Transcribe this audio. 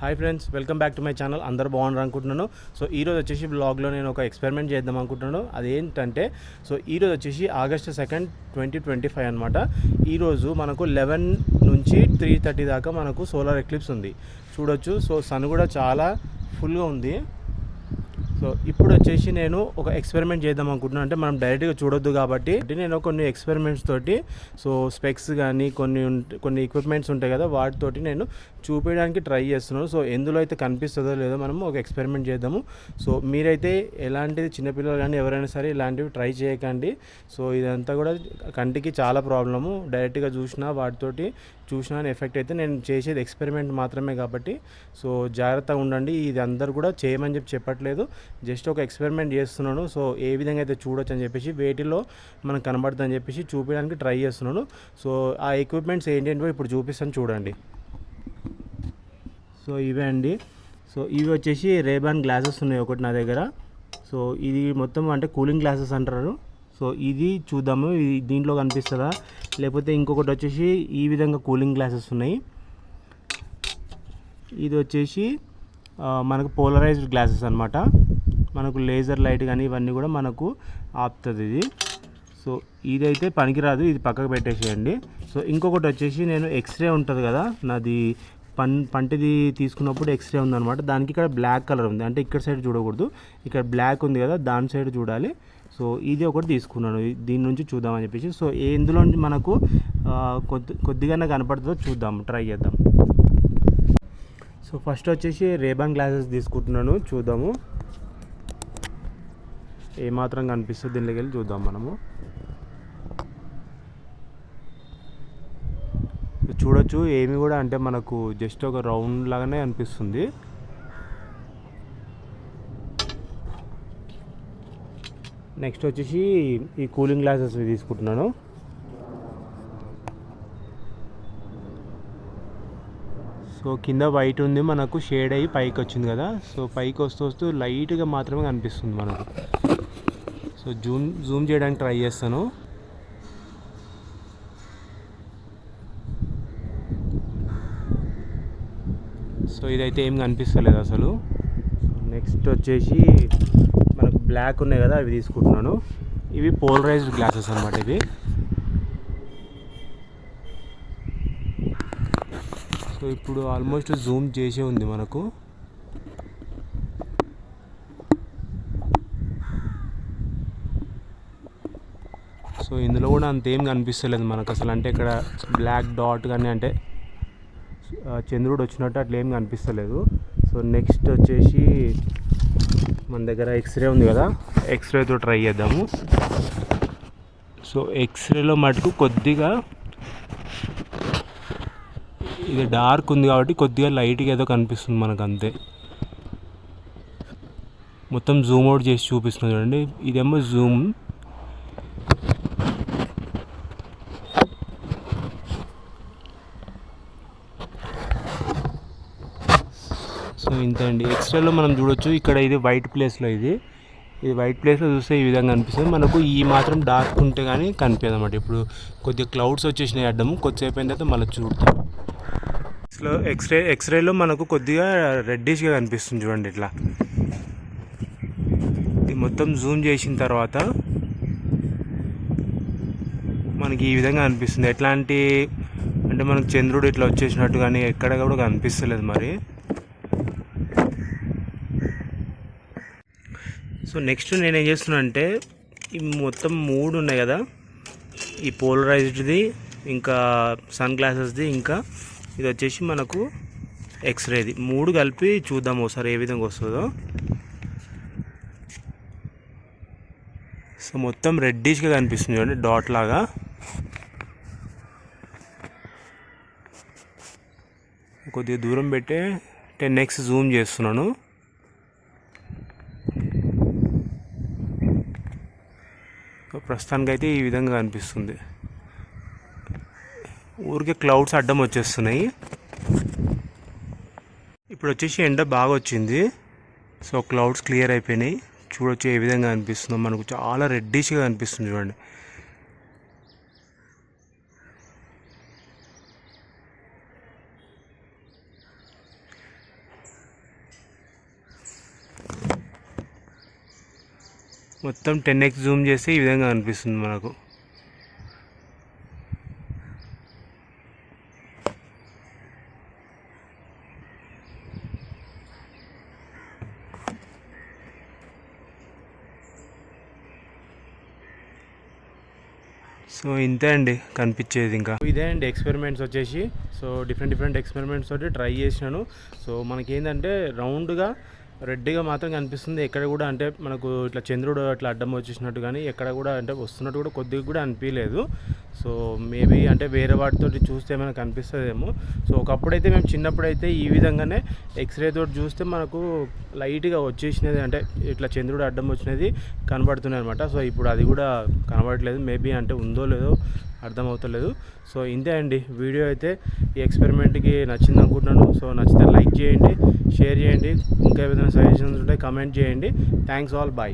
Hi friends, welcome back to my channel. అందరూ బాగున్నారు అనుకుంటున్నాను. సో ఈరోజు వచ్చేసి బ్లాగ్లో నేను ఒక ఎక్స్పెరిమెంట్ చేద్దాం అనుకుంటున్నాను. అదేంటంటే ఈరోజు వచ్చేసి August 2, 2025 అనమాట. ఈరోజు మనకు 11 నుంచి 3:30 దాకా మనకు సోలార్ ఎక్లిప్స్ ఉంది, చూడొచ్చు. సో సన్ కూడా చాలా ఫుల్గా ఉంది. సో ఇప్పుడు వచ్చేసి నేను ఒక ఎక్స్పెరిమెంట్ చేద్దాం అనుకుంటున్నాను. అంటే మనం డైరెక్ట్గా చూడొద్దు కాబట్టి నేను కొన్ని ఎక్స్పెరిమెంట్స్ తోటి, సో స్పెక్స్ కానీ కొన్ని ఎక్విప్మెంట్స్ ఉంటాయి కదా, వాటితోటి నేను చూపించడానికి ట్రై చేస్తున్నాను. సో ఎందులో అయితే కనిపిస్తుందో లేదో మనము ఒక ఎక్స్పెరిమెంట్ చేద్దాము. సో మీరైతే ఎలాంటిది చిన్నపిల్లలు కానీ ఎవరైనా సరే ఇలాంటివి ట్రై చేయకండి. సో ఇదంతా కూడా కంటికి చాలా ప్రాబ్లము. డైరెక్ట్గా చూసినా ఎఫెక్ట్ అయితే నేను చేసేది ఎక్స్పెరిమెంట్ మాత్రమే కాబట్టి సో జాగ్రత్తగా ఉండండి. ఇది అందరు కూడా చేయమని చెప్పట్లేదు, జస్ట్ ఒక ఎక్స్పెరిమెంట్ చేస్తున్నాను. సో ఏ విధంగా అయితే చూడొచ్చు అని చెప్పేసి వేటిలో మనకు కనబడుతుంది అని చెప్పేసి చూపించడానికి ట్రై చేస్తున్నాను. సో ఆ ఎక్విప్మెంట్స్ ఏంటంటే ఇప్పుడు చూపిస్తాను, చూడండి. సో ఇవే అండి. సో ఇవి వచ్చేసి రేబాన్ గ్లాసెస్ ఉన్నాయి ఒకటి నా దగ్గర. సో ఇది మొత్తం అంటే కూలింగ్ గ్లాసెస్ అంటారు. సో ఇది చూద్దాము, దీంట్లో కనిపిస్తుందా, లేకపోతే ఇంకొకటి వచ్చేసి ఈ విధంగా కూలింగ్ గ్లాసెస్ ఉన్నాయి. ఇది వచ్చేసి మనకు పోలరైజ్డ్ గ్లాసెస్ అనమాట. మనకు లేజర్ లైట్ కానీ ఇవన్నీ కూడా మనకు ఆపుతుంది ఇది. సో ఇదైతే పనికిరాదు, ఇది పక్కకు పెట్టేసేయండి. సో ఇంకొకటి వచ్చేసి నేను ఎక్స్రే ఉంటుంది కదా నాది, పంటిది తీసుకున్నప్పుడు ఎక్స్రే ఉందన్నమాట. దానికి ఇక్కడ బ్లాక్ కలర్ ఉంది, అంటే ఇక్కడ సైడ్ చూడకూడదు, ఇక్కడ బ్లాక్ ఉంది కదా దాని సైడ్ చూడాలి. సో ఇది ఒకటి తీసుకున్నాను, దీని నుంచి చూద్దామని చెప్పేసి. సో ఇందులో మనకు కొద్దిగానే కనపడుతుందో చూద్దాం, ట్రై చేద్దాం. సో ఫస్ట్ వచ్చేసి రేబాన్ గ్లాసెస్ తీసుకుంటున్నాను, చూద్దాము ఏమాత్రం కనిపిస్తుంది. దీనిలోకి వెళ్ళి చూద్దాం మనము. చూడొచ్చు ఏమి కూడా అంటే మనకు జస్ట్ ఒక రౌండ్ లాగానే అనిపిస్తుంది. నెక్స్ట్ వచ్చేసి ఈ కూలింగ్ గ్లాసెస్ తీసుకుంటున్నాను. సో కింద వైట్ ఉంది, మనకు షేడ్ అయ్యి పైకి వచ్చింది కదా. సో పైకి వస్తూ లైట్గా మాత్రమే కనిపిస్తుంది మనకు. సో జూమ్ చేయడానికి ట్రై చేస్తాను. సో ఇదైతే ఏం కనిపిస్తలేదు అసలు. నెక్స్ట్ వచ్చేసి మనకు బ్లాక్ ఉన్నాయి కదా, అవి తీసుకుంటున్నాను. ఇవి పోలరైజ్డ్ గ్లాసెస్ అన్నమాట ఇవి. సో ఇప్పుడు ఆల్మోస్ట్ జూమ్ చేసే ఉంది మనకు. సో ఇందులో కూడా అంతేం కనిపిస్తలేదు మనకు అసలు. అంటే ఇక్కడ బ్లాక్ డాట్ కానీ అంటే చంద్రుడు వచ్చినట్టు అట్లా ఏం కనిపిస్తలేదు. సో నెక్స్ట్ వచ్చేసి మన దగ్గర ఎక్స్రే ఉంది కదా, ఎక్స్రేతో ట్రై చేద్దాము. సో ఎక్స్రేలో మటుకు కొద్దిగా ఇది డార్క్ ఉంది కాబట్టి కొద్దిగా లైట్గా ఏదో కనిపిస్తుంది మనకు, అంతే. మొత్తం జూమ్ అవుట్ చేసి చూపిస్తుంది చూడండి, ఇదేమో జూమ్. సో ఇంతే అండి. ఎక్స్ట్రాలో మనం చూడొచ్చు, ఇక్కడ ఇది వైట్ ప్లేస్లో ఇది వైట్ ప్లేస్లో చూస్తే ఈ విధంగా కనిపిస్తుంది మనకు. ఈ మాత్రం డార్క్ ఉంటే కానీ కనిపించదు అన్నమాట. ఇప్పుడు కొద్దిగా క్లౌడ్స్ వచ్చేసినాయి అడ్డము, కొద్దిసేపు అయిన తర్వాత మళ్ళీ చూడతాం. ఎక్స్రేలో మనకు కొద్దిగా రెడ్డిష్గా కనిపిస్తుంది చూడండి ఇట్లా. ఇది మొత్తం జూమ్ చేసిన తర్వాత మనకి ఈ విధంగా అనిపిస్తుంది. ఎట్లాంటి అంటే మనకు చంద్రుడు ఇట్లా వచ్చేసినట్టు కానీ ఎక్కడ కూడా కనిపిస్తలేదు మరి. సో నెక్స్ట్ నేనేం చేస్తున్నా అంటే ఈ మొత్తం 3 ఉన్నాయి కదా, ఈ పోలరైజ్డ్ది, ఇంకా సన్ గ్లాసెస్ది, ఇంకా ఇది వచ్చేసి మనకు ఎక్స్రేది, 3 కలిపి చూద్దాం ఒకసారి ఏ విధంగా వస్తుందో. సో మొత్తం రెడ్డిష్గా కనిపిస్తుంది చూడండి, డాట్ లాగా. కొద్దిగా దూరం పెట్టే 10x జూమ్ చేస్తున్నాను. ప్రస్తుతానికైతే ఈ విధంగా కనిపిస్తుంది. ఊరికే క్లౌడ్స్ అడ్డం వచ్చేస్తున్నాయి. ఇప్పుడు వచ్చేసి ఎండ బాగా వచ్చింది. సో క్లౌడ్స్ క్లియర్ అయిపోయినాయి. చూడొచ్చు ఏ విధంగా అనిపిస్తుందో మనకు, చాలా రెడ్డిష్గా కనిపిస్తుంది చూడండి. మొత్తం 10x జూమ్ చేస్తే ఈ విధంగా అనిపిస్తుంది మనకు. సో ఇంతే అండి కనిపించేది. ఇంకా ఇదే అండి ఎక్స్పెరిమెంట్స్ వచ్చేసి. సో డిఫరెంట్ ఎక్స్పెరిమెంట్స్ తోటి ట్రై చేసినాను. సో మనకి ఏంటంటే రౌండ్గా రెడ్గా మాత్రం కనిపిస్తుంది. ఎక్కడ కూడా అంటే మనకు ఇట్లా చంద్రుడు అట్లా అడ్డం వచ్చేసినట్టు కానీ ఎక్కడ కూడా అంటే వస్తున్నట్టు కూడా కొద్దిగా కూడా అనిపించలేదు. సో మేబీ అంటే వేరే వాటితో చూస్తే మనకు కనిపిస్తుందేమో. సో ఒకప్పుడైతే మేము చిన్నప్పుడైతే ఈ విధంగానే ఎక్స్రే తోటి చూస్తే మనకు లైట్గా వచ్చేసినది అంటే ఇట్లా చంద్రుడు అడ్డం వచ్చినది కనబడుతున్నాయి అనమాట. సో ఇప్పుడు అది కూడా కనబడట్లేదు. మేబీ అంటే ఉందో లేదో అర్థమవుతలేదు. సో ఇంతే అండి వీడియో అయితే. ఈ ఎక్స్పెరిమెంట్కి నచ్చింది అనుకుంటున్నాను. సో నచ్చితే లైక్ చేయండి, షేర్ చేయండి. ఇంకా ఏదైనా సజెషన్స్ ఉంటే కమెంట్ చేయండి. Thanks all, bye.